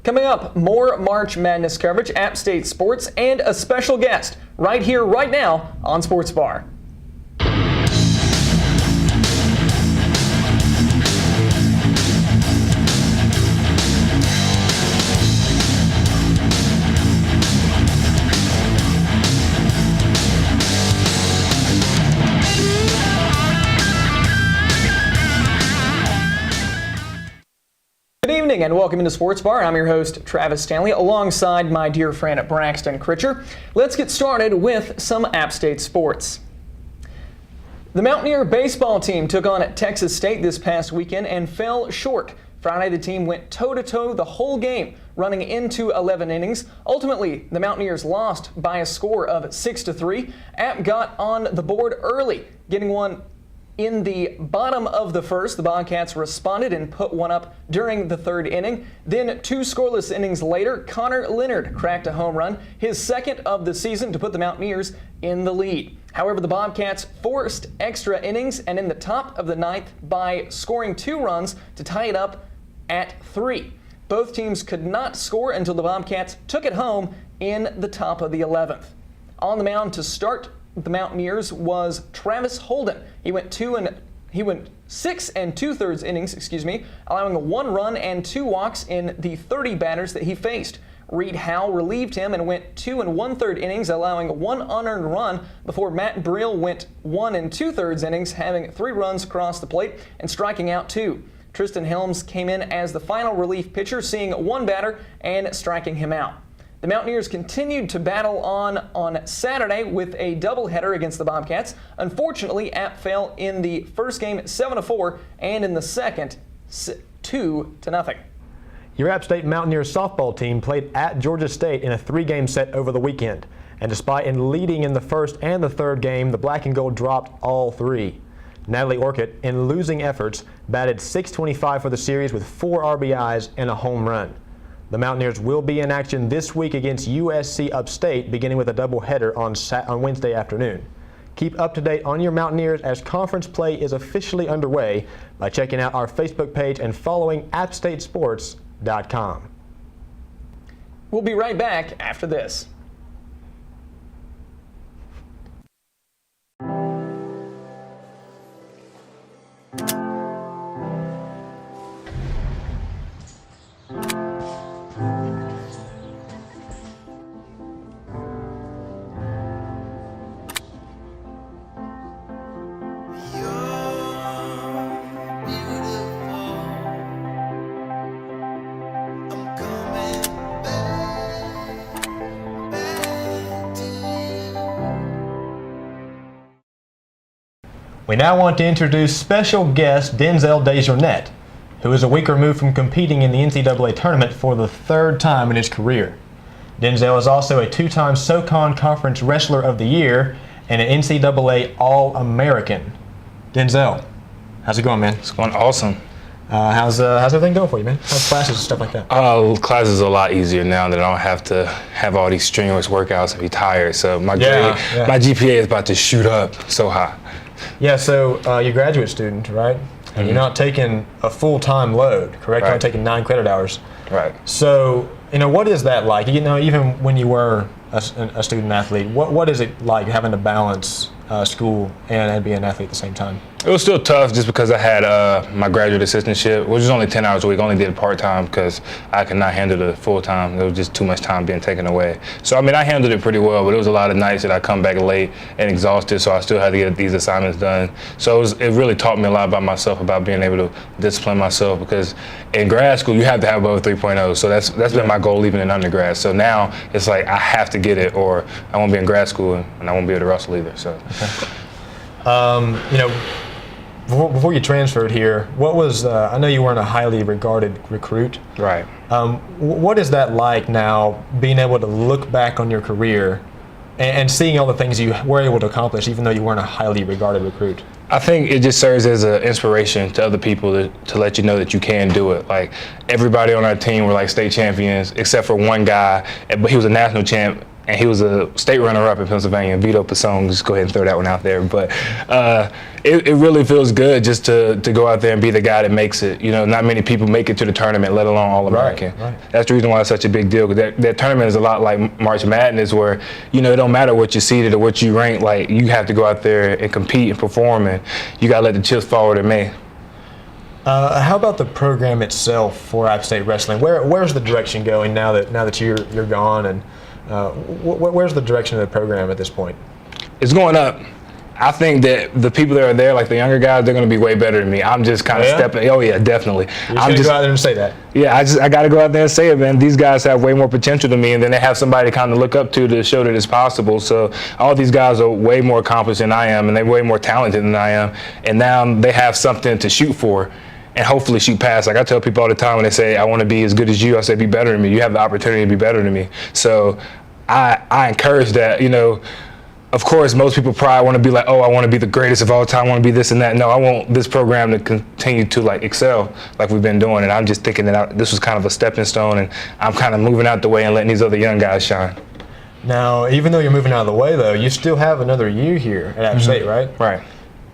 Coming up, more March Madness coverage, App State sports, and a special guest right here, right now on Sports Bar. Good evening and welcome into Sports Bar. I'm your host, Travis Stanley, alongside my dear friend Braxton Critcher. Let's get started with some App State sports. The Mountaineer baseball team took on Texas State this past weekend and fell short. Friday, the team went toe-to-toe the whole game, running into 11 innings. Ultimately, the Mountaineers lost by a score of 6-3. App got on the board early, getting one in the bottom of the first. The Bobcats responded and put one up during the third inning. Then 2 scoreless innings later, Connor Leonard cracked a home run, his second of the season, to put the Mountaineers in the lead. However, the Bobcats forced extra innings and in the top of the ninth by scoring 2 runs to tie it up at 3. Both teams could not score until the Bobcats took it home in the top of the 11th. On the mound to start the Mountaineers was Travis Holden. He went 6 2/3 innings, allowing 1 run and 2 walks in the 30 batters that he faced. Reed Howe relieved him and went 2 1/3 innings, allowing 1 unearned run before Matt Brill went 1 2/3 innings, having 3 runs across the plate and striking out 2. Tristan Helms came in as the final relief pitcher, seeing 1 batter and striking him out. The Mountaineers continued to battle on Saturday with a doubleheader against the Bobcats. Unfortunately, App fell in the first game 7-4 and in the second 2-0. Your App State Mountaineers softball team played at Georgia State in a 3-game set over the weekend. And despite leading in the first and the third game, the Black and Gold dropped all 3. Natalie Orcutt, in losing efforts, batted .625 for the series with 4 RBIs and a home run. The Mountaineers will be in action this week against USC Upstate, beginning with a doubleheader on Wednesday afternoon. Keep up to date on your Mountaineers as conference play is officially underway by checking out our Facebook page and following appstatesports.com. We'll be right back after this. We now want to introduce special guest Denzel Desjornet, who is a week removed from competing in the NCAA tournament for the 3rd time in his career. Denzel is also a 2-time SoCon Conference Wrestler of the Year and an NCAA All-American. Denzel, how's it going, man? It's going awesome. How's everything going for you, man? How's classes and stuff like that? Classes are a lot easier now that I don't have to have all these strenuous workouts and be tired. So my GPA is about to shoot up so high. Yeah, so you're a graduate student, right? And you're not taking a full-time load, correct? Right. You're only taking 9 credit hours. Right. So, what is that like? Even when you were a student athlete, what is it like having to balance school and being an athlete at the same time? It was still tough just because I had my graduate assistantship, which was only 10 hours a week. I only did it part-time because I could not handle the full-time. There was just too much time being taken away. So, I handled it pretty well, but it was a lot of nights that I come back late and exhausted, so I still had to get these assignments done. So it really taught me a lot about myself, about being able to discipline myself, because in grad school, you have to have above 3.0. So that's been my goal even in undergrad. So now it's like I have to get it or I won't be in grad school and I won't be able to wrestle either. So. Okay. Before you transferred here, what was, I know you weren't a highly regarded recruit. Right. What is that like now, being able to look back on your career and seeing all the things you were able to accomplish, even though you weren't a highly regarded recruit? I think it just serves as an inspiration to other people to let you know that you can do it. Like, everybody on our team were like state champions, except for one guy, but he was a national champ. and he was a state runner-up in Pennsylvania. Vito Pasone, just go ahead and throw that one out there. But it really feels good just to go out there and be the guy that makes it. You know, not many people make it to the tournament, let alone All-American. Right. That's the reason why it's such a big deal. Because that tournament is a lot like March Madness, where you know it don't matter what you seeded or what you rank. Like you have to go out there and compete and perform, and you gotta let the chips fall where they may. How about the program itself for App State Wrestling? Where's the direction going now that you're gone, and where's the direction of the program at this point? It's going up. I think that the people that are there, like the younger guys, they're going to be way better than me. I'm just kind of stepping. Oh yeah, definitely. I'm just go out there and say that. Yeah, I got to go out there and say it, man. These guys have way more potential than me, and then they have somebody to kind of look up to show that it's possible. So all these guys are way more accomplished than I am, and they're way more talented than I am. And now they have something to shoot for, and hopefully shoot past. Like I tell people all the time when they say, I want to be as good as you, I say, be better than me. You have the opportunity to be better than me. So I encourage that, you know. Of course, most people probably want to be like, oh, I want to be the greatest of all time, I want to be this and that. No, I want this program to continue to like excel like we've been doing. And I'm just thinking that this was kind of a stepping stone, and I'm kind of moving out the way and letting these other young guys shine. Now, even though you're moving out of the way, though, you still have another year here at App State, right? Right.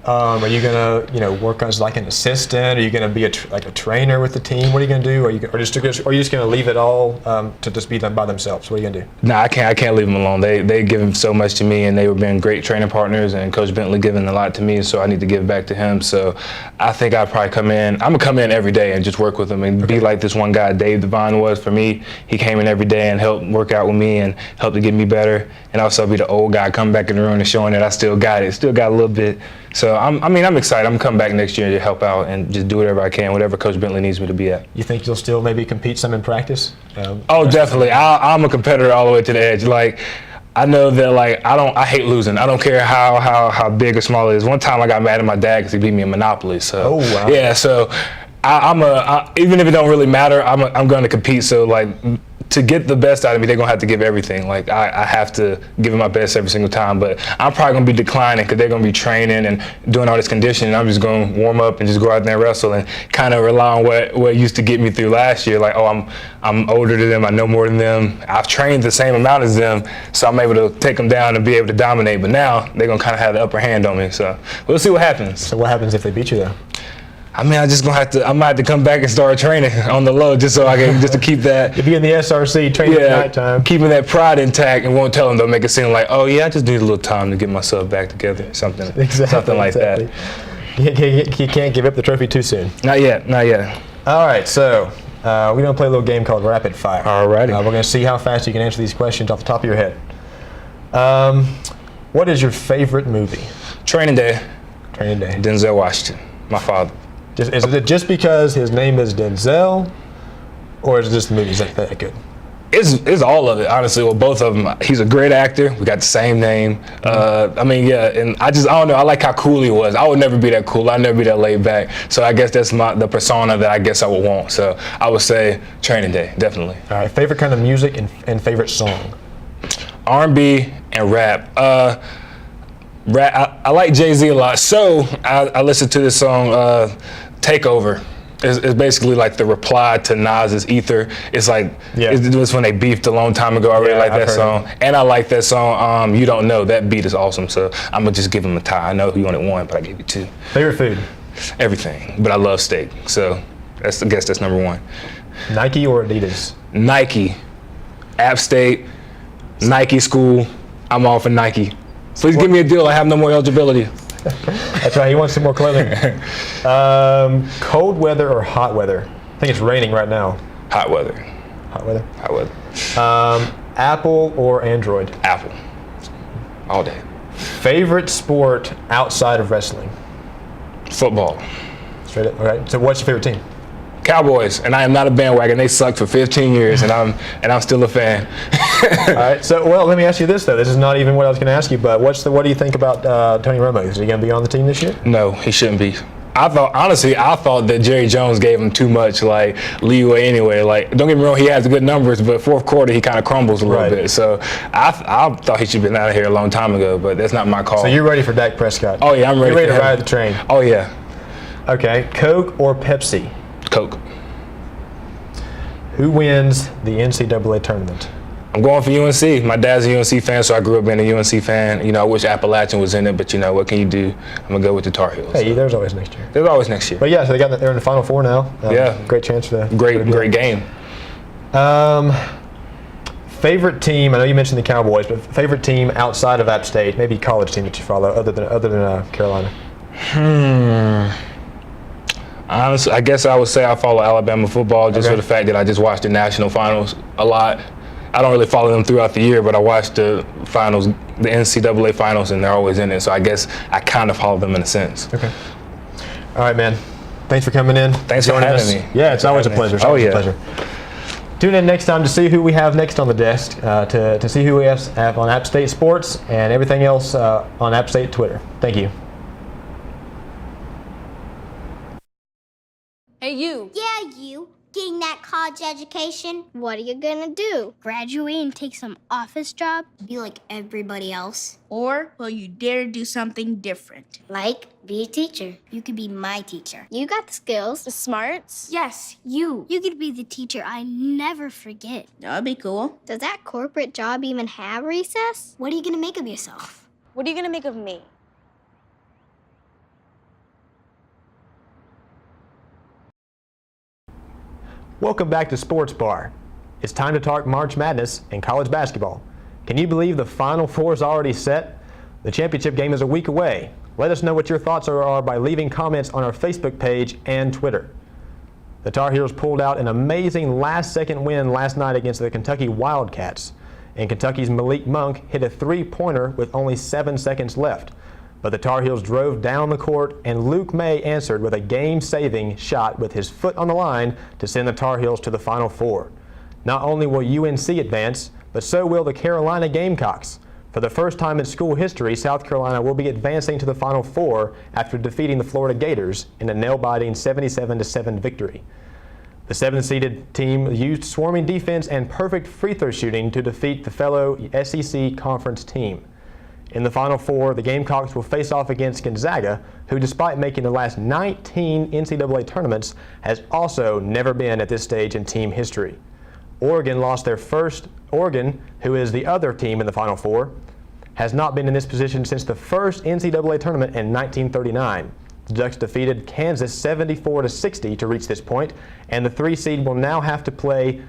Are you gonna, work as like an assistant? Are you gonna be like a trainer with the team? What are you gonna do? Are you just gonna leave it all to just be done by themselves? What are you gonna do? No, I can't leave them alone. They given so much to me, and they were being great training partners. And Coach Bentley giving a lot to me, so I need to give back to him. So I think I'll probably come in. I'm gonna come in every day and just work with them and be like this one guy, Dave Devine, was for me. He came in every day and helped work out with me and helped to get me better. And also be the old guy, come back in the room and showing that I still got it, still got a little bit. So I'm excited. I'm gonna come back next year to help out and just do whatever I can, whatever Coach Bentley needs me to be at. You think you'll still maybe compete some in practice? Oh, definitely. I'm a competitor all the way to the edge. Like, I know that I hate losing. I don't care how big or small it is. One time I got mad at my dad because he beat me in Monopoly. So oh, wow. Yeah, so even if it don't really matter, I'm going to compete. So like, to get the best out of me, they're gonna have to give everything. Like I have to give it my best every single time. But I'm probably gonna be declining because they're gonna be training and doing all this conditioning. I'm just gonna warm up and just go out there and wrestle and kind of rely on what used to get me through last year. Like, oh, I'm older than them. I know more than them. I've trained the same amount as them, so I'm able to take them down and be able to dominate. But now they're gonna kind of have the upper hand on me. So we'll see what happens. So what happens if they beat you though? I mean, I might have to come back and start training on the low just so I can, just to keep that. You'll be in the SRC training at nighttime. Keeping that pride intact and won't tell them, don't make it seem like, oh yeah, I just need a little time to get myself back together, something like that. You can't give up the trophy too soon. Not yet. All right, so we're gonna play a little game called Rapid Fire. Alrighty. We're gonna see how fast you can answer these questions off the top of your head. What is your favorite movie? Training Day. Training Day. Denzel Washington, my father. Is it just because his name is Denzel, or is it just the movie's that good? It's all of it, honestly. Well, both of them. He's a great actor. We got the same name. And I don't know. I like how cool he was. I would never be that cool. I'd never be that laid back. So I guess that's the persona that I guess I would want. So I would say Training Day, definitely. All right. Favorite kind of music and favorite song? R&B and rap. I like Jay-Z a lot. So I listened to this song, Takeover. It's basically like the reply to Nas's Ether. It's like, it was when they beefed a long time ago. I really like that song. And I like that song, You Don't Know. That beat is awesome. So I'm going to just give him a tie. I know he wanted one, but I gave you two. Favorite food? Everything. But I love steak. So I guess that's number one. Nike or Adidas? Nike. App State. Nike school. I'm all for Nike. Please give me a deal. I have no more eligibility. That's right. He wants some more clothing. Cold weather or hot weather? I think it's raining right now. Hot weather. Hot weather? Hot weather. Apple or Android? Apple. All day. Favorite sport outside of wrestling? Football. Straight up. All right. So what's your favorite team? Cowboys, and I am not a bandwagon. They sucked for 15 years, and I'm still a fan. All right. So, let me ask you this though. This is not even what I was going to ask you, but what do you think about Tony Romo? Is he going to be on the team this year? No, he shouldn't be. I thought that Jerry Jones gave him too much leeway anyway. Don't get me wrong, he has good numbers, but fourth quarter he kind of crumbles a little bit. So I thought he should have been out of here a long time ago, but that's not my call. So you're ready for Dak Prescott? Oh yeah, I'm ready. You're ready to ride the train? Oh yeah. Okay. Coke or Pepsi? Coke. Who wins the NCAA tournament? I'm going for UNC. My dad's a UNC fan, so I grew up being a UNC fan. You know, I wish Appalachian was in it, but you know, what can you do? I'm gonna go with the Tar Heels. Hey, there's always next year. There's always next year. But yeah, so they're in the Final Four now. Yeah. Great chance for that. Great game. Favorite team? I know you mentioned the Cowboys, but favorite team outside of App State, maybe college team that you follow, other than Carolina. Honestly, I guess I would say I follow Alabama football just for the fact that I just watched the national finals a lot. I don't really follow them throughout the year, but I watch the finals, the NCAA finals, and they're always in it. So I guess I kind of follow them in a sense. Okay. All right, man. Thanks for coming in. Thanks for having me. Yeah, it's always a pleasure. Oh, yeah. A pleasure. Tune in next time to see who we have next on the desk, to see who we have on App State Sports and everything else on App State Twitter. Thank you. Hey, you. Yeah, you. Getting that college education? What are you gonna do? Graduate and take some office job? Be like everybody else? Or will you dare do something different? Like, be a teacher. You could be my teacher. You got the skills. The smarts? Yes, you. You could be the teacher I never forget. That'd be cool. Does that corporate job even have recess? What are you gonna make of yourself? What are you gonna make of me? Welcome back to Sports Bar. It's time to talk March Madness and college basketball. Can you believe the Final Four is already set? The championship game is a week away. Let us know what your thoughts are by leaving comments on our Facebook page and Twitter. The Tar Heels pulled out an amazing last-second win last night against the Kentucky Wildcats. And Kentucky's Malik Monk hit a three-pointer with only 7 seconds left. But the Tar Heels drove down the court, and Luke May answered with a game-saving shot with his foot on the line to send the Tar Heels to the Final Four. Not only will UNC advance, but so will the Carolina Gamecocks. For the first time in school history, South Carolina will be advancing to the Final Four after defeating the Florida Gators in a nail-biting 77-7 victory. The 7th-seeded team used swarming defense and perfect free throw shooting to defeat the fellow SEC conference team. In the Final Four, the Gamecocks will face off against Gonzaga, who, despite making the last 19 NCAA tournaments, has also never been at this stage in team history. Oregon lost their first. Oregon, who is the other team in the Final Four, has not been in this position since the first NCAA tournament in 1939. The Ducks defeated Kansas 74-60 to reach this point, and the 3 seed will now have to play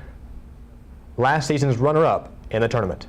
last season's runner-up in the tournament.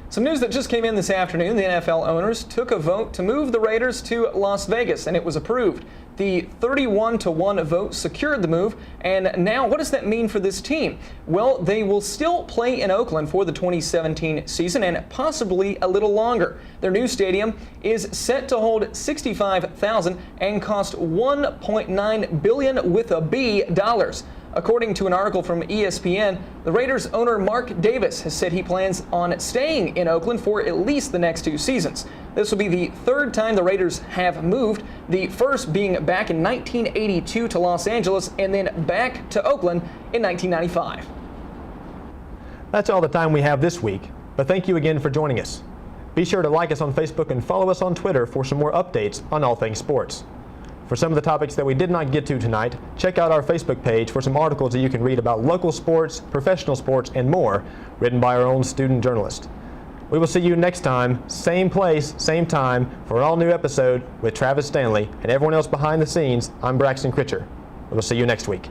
Some news that just came in this afternoon. The NFL owners took a vote to move the Raiders to Las Vegas, and it was approved. The 31-1 vote secured the move, and now what does that mean for this team? Well, they will still play in Oakland for the 2017 season and possibly a little longer. Their new stadium is set to hold 65,000 and cost $1.9 billion with a B dollars. According to an article from ESPN, the Raiders owner Mark Davis has said he plans on staying in Oakland for at least the next 2 seasons. This will be the 3rd time the Raiders have moved, the first being back in 1982 to Los Angeles and then back to Oakland in 1995. That's all the time we have this week, but thank you again for joining us. Be sure to like us on Facebook and follow us on Twitter for some more updates on all things sports. For some of the topics that we did not get to tonight, check out our Facebook page for some articles that you can read about local sports, professional sports, and more, written by our own student journalist. We will see you next time, same place, same time, for an all-new episode with Travis Stanley and everyone else behind the scenes. I'm Braxton Critcher. We will see you next week.